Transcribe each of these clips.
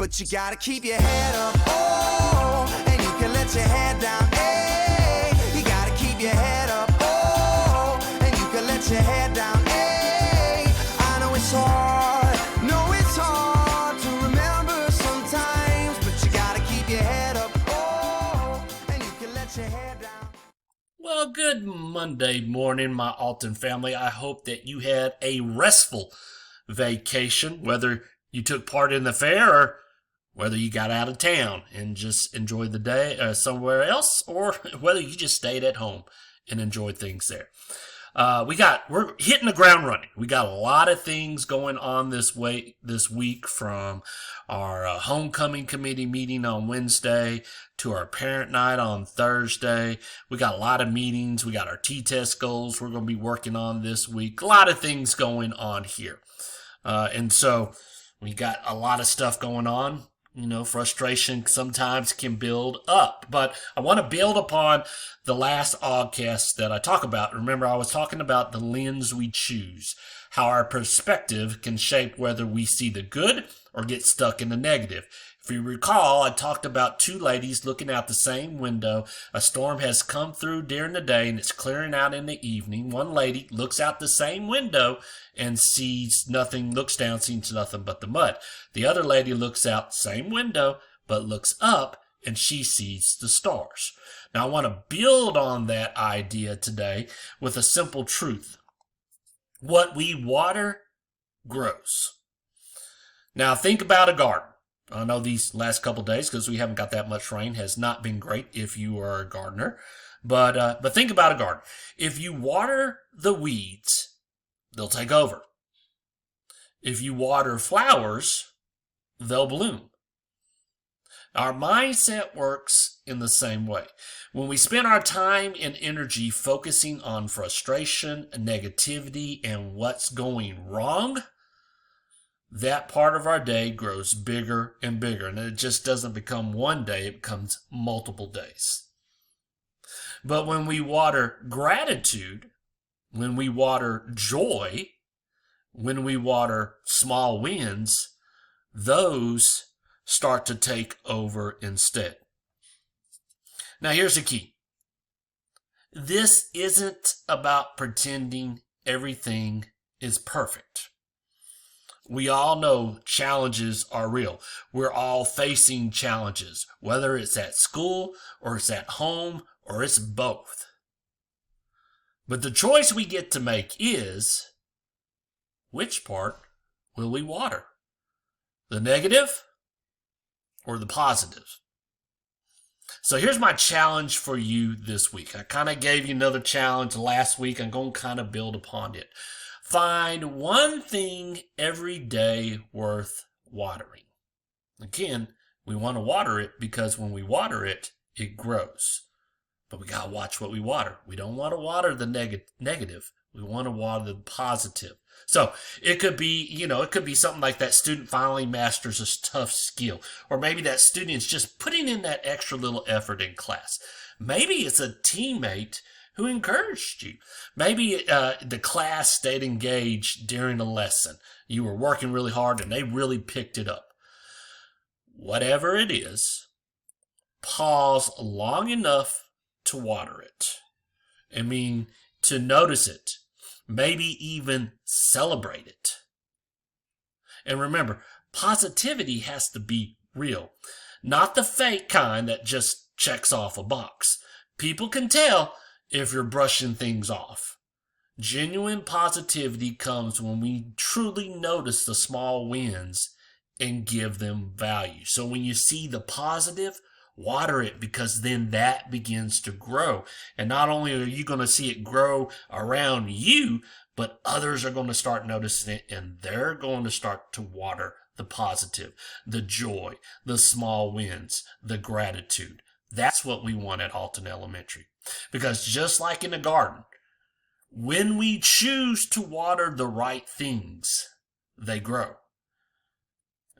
but you gotta keep your head up. Oh, and you can let your head down. Hey, you gotta keep your head up. Oh, and you can let your head down. Hey, I know it's hard. No, it's hard to remember sometimes, but you gotta keep your head up. Oh, and you can let your head down. Well, good Monday morning, my Alton family. I hope that you had a restful vacation, whether you took part in the fair or whether you got out of town and just enjoyed the day somewhere else, or whether you just stayed at home and enjoyed things there. We're hitting the ground running. We got a lot of things going on this week, from our homecoming committee meeting on Wednesday to our parent night on Thursday. We got a lot of meetings. We got our T-test goals we're going to be working on this week. A lot of things going on here. And so we got a lot of stuff going on. You know, frustration sometimes can build up, but I want to build upon the last Oggcast that I talk about. Remember, I was talking about the lens we choose, how our perspective can shape whether we see the good or get stuck in the negative. If you recall, I talked about two ladies looking out the same window. A storm has come through during the day and it's clearing out in the evening. One lady looks out the same window and sees nothing, looks down, sees nothing but the mud. The other lady looks out the same window but looks up and she sees the stars. Now I want to build on that idea today with a simple truth. What we water grows. Now think about a garden. I know these last couple of days, because we haven't got that much rain, has not been great if you are a gardener. But think about a garden. If you water the weeds, they'll take over. If you water flowers, they'll bloom. Our mindset works in the same way. When we spend our time and energy focusing on frustration, negativity, and what's going wrong, that part of our day grows bigger and bigger. And it just doesn't become one day, it becomes multiple days. But when we water gratitude, when we water joy, when we water small wins, those start to take over instead. Now here's the key. This isn't about pretending everything is perfect. We all know challenges are real. We're all facing challenges, whether it's at school or it's at home or it's both. But the choice we get to make is, which part will we water? The negative or the positive? So here's my challenge for you this week. I kind of gave you another challenge last week. I'm going to kind of build upon it. Find one thing every day worth watering. Again, we want to water it because when we water it, it grows. But we got to watch what we water. We don't want to water the negative. We want to water the positive. So it could be, it could be something like that student finally masters a tough skill. Or maybe that student's just putting in that extra little effort in class. Maybe it's a teammate who encouraged you. Maybe the class stayed engaged during the lesson. You were working really hard and they really picked it up. Whatever it is, pause long enough to water it. To notice it. Maybe even celebrate it. And remember, positivity has to be real. Not the fake kind that just checks off a box. People can tell if you're brushing things off. Genuine positivity comes when we truly notice the small wins and give them value. So when you see the positive, water it, because then that begins to grow. And not only are you going to see it grow around you, but others are going to start noticing it and they're going to start to water the positive, the joy, the small wins, the gratitude. That's what we want at Alton Elementary. Because just like in a garden, when we choose to water the right things, they grow.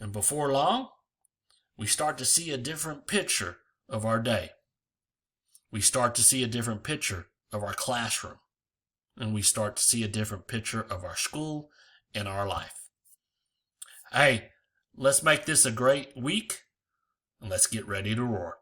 And before long, we start to see a different picture of our day. We start to see a different picture of our classroom. And we start to see a different picture of our school and our life. Hey, Let's make this a great week, and let's get ready to roar.